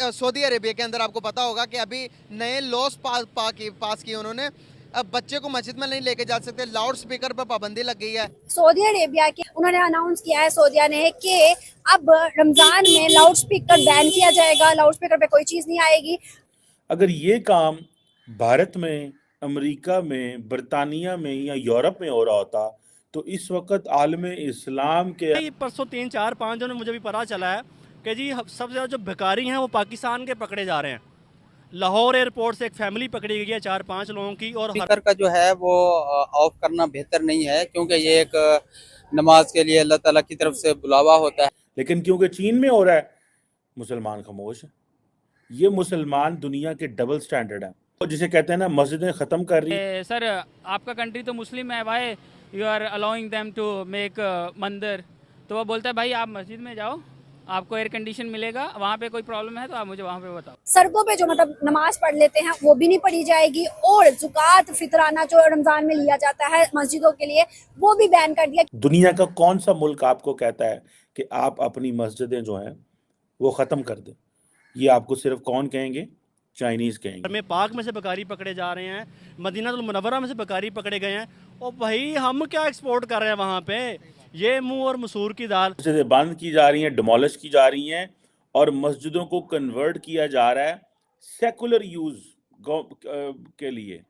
Saudi Arabia के अंदर आपको पता होगा कि अभी नए लॉस पास किए उन्होंने। अब बच्चे को मस्जिद में नहीं लेके जा सकते, लाउड स्पीकर पर पाबंदी लग गई है। सऊदी अरेबिया के उन्होंने अनाउंस किया है सऊदिया ने कि अब रमजान में लाउड स्पीकर बैन किया जाएगा, लाउड स्पीकर पे कोई चीज नहीं आएगी। अगर ये काम भारत में, अमेरिका में, बरतानिया में या यूरोप में हो रहा होता तो इस वक्त आलम इस्लाम के परसों 3, 4, 5 जो मुझे भी पता चला है कि जी सबसे ज़्यादा जो भिखारी हैं वो पाकिस्तान के पकड़े जा रहे हैं। लाहौर एयरपोर्ट से एक फैमिली पकड़ी गई है 4-5 लोगों की। और स्पीकर का जो है वो ऑफ करना बेहतर नहीं है, क्योंकि ये एक नमाज के लिए अल्लाह ताला की तरफ से बुलावा होता है। लेकिन क्योंकि चीन में हो रहा है, मुसलमान खामोश है। ये मुसलमान दुनिया के डबल स्टैंडर्ड है, और जिसे कहते हैं ना मस्जिदें ख़त्म कर रही है। सर आपका कंट्री तो मुस्लिम है, why you are allowing them to make mandir. तो वो बोलता है भाई आप मस्जिद में जाओ, आपको एयर कंडीशन मिलेगा, वहाँ पे कोई प्रॉब्लम है तो आप मुझे वहाँ पे बताओ। सड़कों पे जो मतलब नमाज पढ़ लेते हैं वो भी नहीं पढ़ी जाएगी, और जुकात फितराना जो रमजान में लिया जाता है मस्जिदों के लिए वो भी बैन कर दिया। दुनिया का कौन सा मुल्क आपको कहता है कि आप अपनी मस्जिदें जो हैं वो ख़त्म कर दें? ये आपको सिर्फ कौन कहेंगे? चाइनीज़ कहेंगे। में पाक में से बकारी पकड़े जा रहे हैं, मदीनातुल मुनव्वरा में से बकारी पकड़े गए हैं। और भाई हम क्या एक्सपोर्ट कर रहे हैं वहाँ पे? ये मुंह और मसूर की दाल। मस्जिदें बंद की जा रही हैं, डिमोलिश की जा रही हैं, और मस्जिदों को कन्वर्ट किया जा रहा है सेकुलर यूज़ के लिए।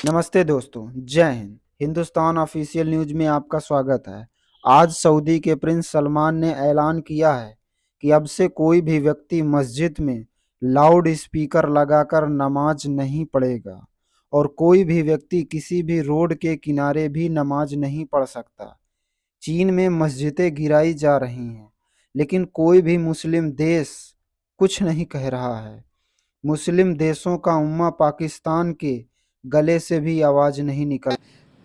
नमस्ते दोस्तों, जय हिंद। हिंदुस्तान ऑफिशियल न्यूज में आपका स्वागत है। आज सऊदी के प्रिंस सलमान ने ऐलान किया है कि अब से कोई भी व्यक्ति मस्जिद में लाउड स्पीकर लगाकर नमाज नहीं पढ़ेगा, और कोई भी व्यक्ति किसी भी रोड के किनारे भी नमाज नहीं पढ़ सकता। चीन में मस्जिदें गिराई जा रही हैं, लेकिन कोई भी मुस्लिम देश कुछ नहीं कह रहा है। मुस्लिम देशों का उम्मा पाकिस्तान के गले से भी आवाज नहीं निकल।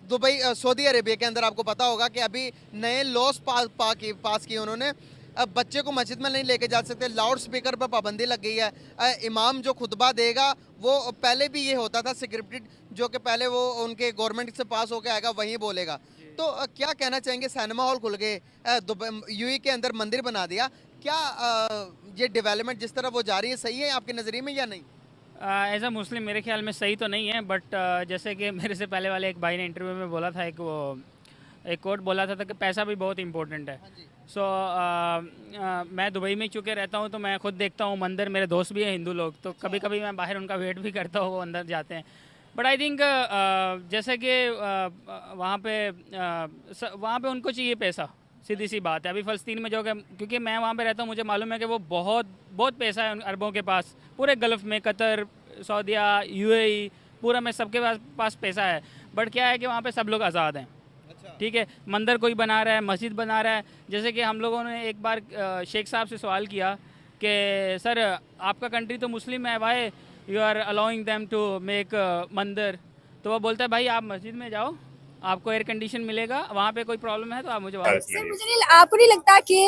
दुबई सऊदी अरेबिया के अंदर आपको पता होगा कि अभी नए लॉस पास किए उन्होंने। अब बच्चे को मस्जिद में नहीं लेके जा सकते, लाउड स्पीकर पर पाबंदी लग गई है। इमाम जो खुतबा देगा वो पहले भी ये होता था स्क्रिप्टेड, जो कि पहले वो उनके गवर्नमेंट से पास होके आएगा वहीं बोलेगा। तो क्या कहना चाहेंगे? सिनेमा हॉल खुल गए, यूएई के अंदर मंदिर बना दिया। क्या ये डेवलपमेंट जिस तरह वो जा रही है सही है आपके नज़रिए में या नहीं? एज अ मुस्लिम मेरे ख्याल में सही तो नहीं है, बट जैसे कि मेरे से पहले वाले एक भाई ने इंटरव्यू में बोला था, एक कोट बोला था कि पैसा भी बहुत इंपॉर्टेंट है। सो मैं दुबई में चूँकि रहता हूँ तो मैं खुद देखता हूँ मंदिर, मेरे दोस्त भी हैं हिंदू लोग, तो कभी कभी मैं बाहर उनका वेट भी करता हूँ, वो अंदर जाते हैं। बट आई थिंक जैसे कि वहाँ पे उनको चाहिए पैसा, सीधी सी बात है। अभी फ़लस्तीन में जो है, क्योंकि मैं वहाँ पे रहता हूँ, मुझे मालूम है कि वो बहुत पैसा है उन अरबों के पास, पूरे गल्फ़ में, कतर, सऊदीया, यूएई, पूरा में सबके पास पैसा है। बट क्या है कि वहाँ पे सब लोग आज़ाद हैं। ठीक है, मंदिर कोई बना रहा है, मस्जिद बना रहा है। जैसे कि हम लोगों ने एक बार शेख साहब से सवाल किया कि सर आपका कंट्री तो मुस्लिम है, why you are allowing them to make mandir. तो वो बोलता है भाई आप मस्जिद में जाओ, आपको एयर कंडीशन मिलेगा, वहाँ पे कोई प्रॉब्लम है तो आप मुझे वहाँ सर आपको नहीं लगता कि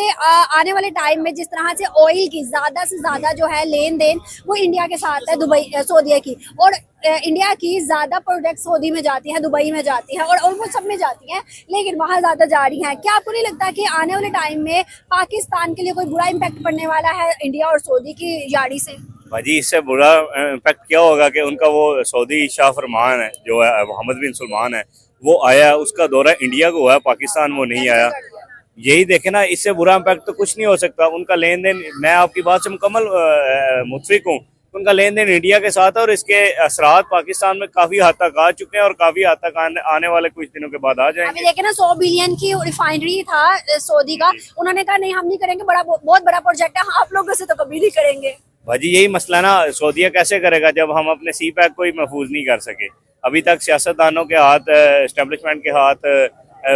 आने वाले टाइम में जिस तरह से ऑयल की ज्यादा से ज्यादा जो है लेन देन वो इंडिया के साथ है, दुबई सऊदीया की, और इंडिया की ज्यादा प्रोडक्ट सऊदी में जाती हैं, दुबई में जाती हैं, और ऑलमोस्ट सब में जाती हैं, लेकिन वहाँ ज्यादा जा रही हैं। क्या आपको नहीं लगता कि आने वाले टाइम में पाकिस्तान के लिए कोई बुरा इम्पैक्ट पड़ने वाला है इंडिया और सऊदी की यारी से? भाजी इससे बुरा इम्पैक्ट क्या होगा कि उनका वो सऊदी शाह फरमान है जो है मोहम्मद बिन सलमान है, वो आया, उसका दौरा इंडिया को हुआ, पाकिस्तान वो नहीं आया। यही देखे ना, इससे बुरा इम्पैक्ट तो कुछ नहीं हो सकता। उनका लेन देन, मैं आपकी बात से मुकम्मल मुत्फिक हूँ, उनका लेन देन इंडिया के साथ है, और इसके असरात पाकिस्तान में काफी हद तक आ चुके हैं और काफी हद तक आने वाले कुछ दिनों के बाद आ जाएंगे। अभी देखे ना 100 बिलियन की रिफाइनरी था सऊदी का, उन्होंने कहा नहीं हम नहीं करेंगे, बहुत बड़ा प्रोजेक्ट है, आप लोगों से तो कभी नहीं करेंगे। भाजी यही मसला ना, सऊदीया कैसे करेगा जब हम अपने सी पैक को ही महफूज नहीं कर सके। अभी तक सियासतदानों के हाथ, एस्टेब्लिशमेंट के हाथ,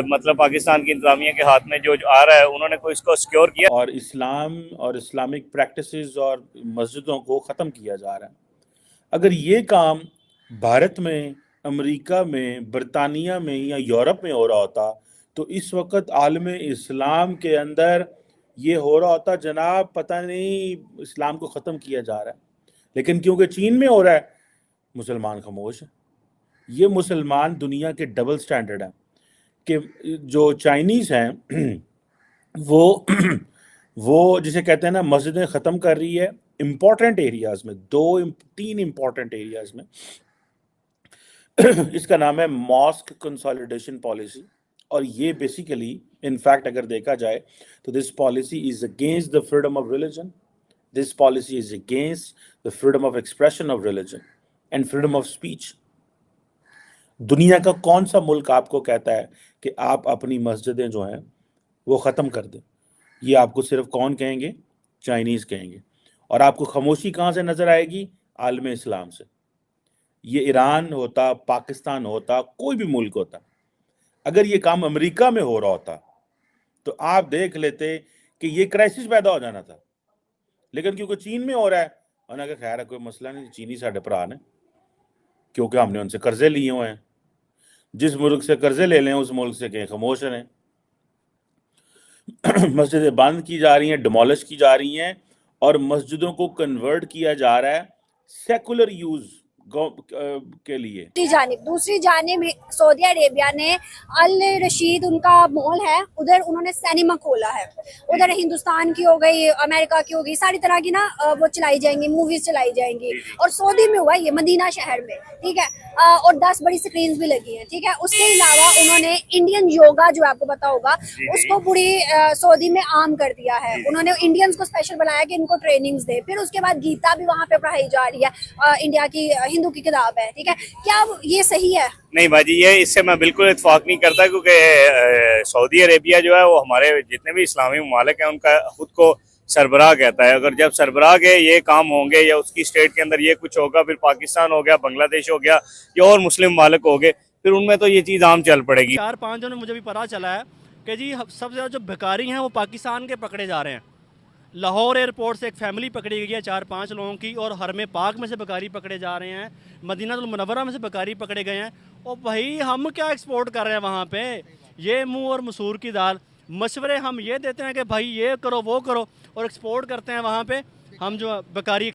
मतलब पाकिस्तान की इंतजामिया के हाथ में जो आ रहा है, उन्होंने कोई इसको सिक्योर किया, और इस्लाम और इस्लामिक प्रैक्टिसेस और मस्जिदों को ख़त्म किया जा रहा है। अगर ये काम भारत में, अमेरिका में, बरतानिया में या यूरोप में हो रहा होता तो इस वक्त आलम इस्लाम के अंदर ये हो रहा होता, जनाब पता नहीं इस्लाम को ख़त्म किया जा रहा है। लेकिन क्योंकि चीन में हो रहा है, मुसलमान खामोश है। ये मुसलमान दुनिया के डबल स्टैंडर्ड है कि जो चाइनीज़ हैं वो वो जिसे कहते हैं ना मस्जिदें ख़त्म कर रही है इम्पॉर्टेंट एरियाज़ में, 3 इम्पॉर्टेंट एरियाज़ में। इसका नाम है मॉस्क कंसोलिडेशन पॉलिसी, और ये बेसिकली इनफैक्ट अगर देखा जाए तो this policy is against the freedom of religion, this policy is against the freedom of expression of religion and freedom of speech. दुनिया का कौन सा मुल्क आपको कहता है कि आप अपनी मस्जिदें जो हैं वो ख़त्म कर दें? ये आपको सिर्फ कौन कहेंगे? चाइनीज़ कहेंगे। और आपको खामोशी कहाँ से नज़र आएगी? आलम इस्लाम से। ये ईरान होता, पाकिस्तान होता, कोई भी मुल्क होता, अगर ये काम अमेरिका में हो रहा होता तो आप देख लेते कि ये क्राइसिस पैदा हो जाना था। लेकिन क्योंकि चीन में हो रहा है, उन्होंने कहा खैर है कोई मसला नहीं, चीनी साढ़े भरा ने, क्योंकि हमने उनसे कर्जे लिए हुए हैं। जिस मुल्क से कर्जे ले लें उस मुल्क से कहीं खामोश रहें। मस्जिदें बंद की जा रही हैं, डिमोलिश की जा रही हैं, और मस्जिदों को कन्वर्ट किया जा रहा है सेकुलर यूज के लिए। दूसरी जानिब सऊदी अरेबिया ने अल रशीद उनका मॉल है, उधर उन्होंने सिनेमा खोला है। उधर हिंदुस्तान की हो गई, अमेरिका की हो गई, सारी तरह की ना वो चलाई जाएंगी, मूवीज चलाई जाएंगी। और सऊदी में हुआ ये मदीना शहर में, ठीक है। और 10 बड़ी स्क्रीन भी लगी है, ठीक है। उसके अलावा उन्होंने इंडियन योगा जो आपको पता होगा उसको पूरी सऊदी में आम कर दिया है। उन्होंने इंडियंस को स्पेशल बनाया कि इनको ट्रेनिंग्स दे। फिर उसके बाद गीता भी वहाँ पे पढ़ाई जा रही है, इंडिया की हिंदू की किताब है, ठीक है। क्या ये सही है? नहीं भाजी, ये इससे मैं बिल्कुल इत्तेफाक नहीं करता, क्योंकि सऊदी अरेबिया जो है वो हमारे जितने भी इस्लामी ममालिक हैं उनका खुद को सरबराह कहता है। अगर जब सरबराह के ये काम होंगे या उसकी स्टेट के अंदर ये कुछ होगा, फिर पाकिस्तान हो गया, बांग्लादेश हो गया या और मुस्लिम ममालिक हो गए, फिर उनमें तो ये चीज़ आम चल पड़ेगी। 4-5 दिनों में मुझे भी पता चला है कि जी सबसे ज़्यादा जो भिखारी हैं वो पाकिस्तान के पकड़े जा रहे हैं। लाहौर एयरपोर्ट से एक फैमिली पकड़ी गई है 4-5 लोगों की, और हरम पाक में से भिखारी पकड़े जा रहे हैं, मदीनातुल मुनव्वरा में से भिखारी पकड़े गए हैं। और भाई हम क्या एक्सपोर्ट कर रहे हैं वहाँ पे? ये मुंह और मसूर की दाल। मशवरे हम ये देते हैं कि भाई ये करो वो करो, और एक्सपोर्ट करते हैं वहाँ पे हम जो भिखारी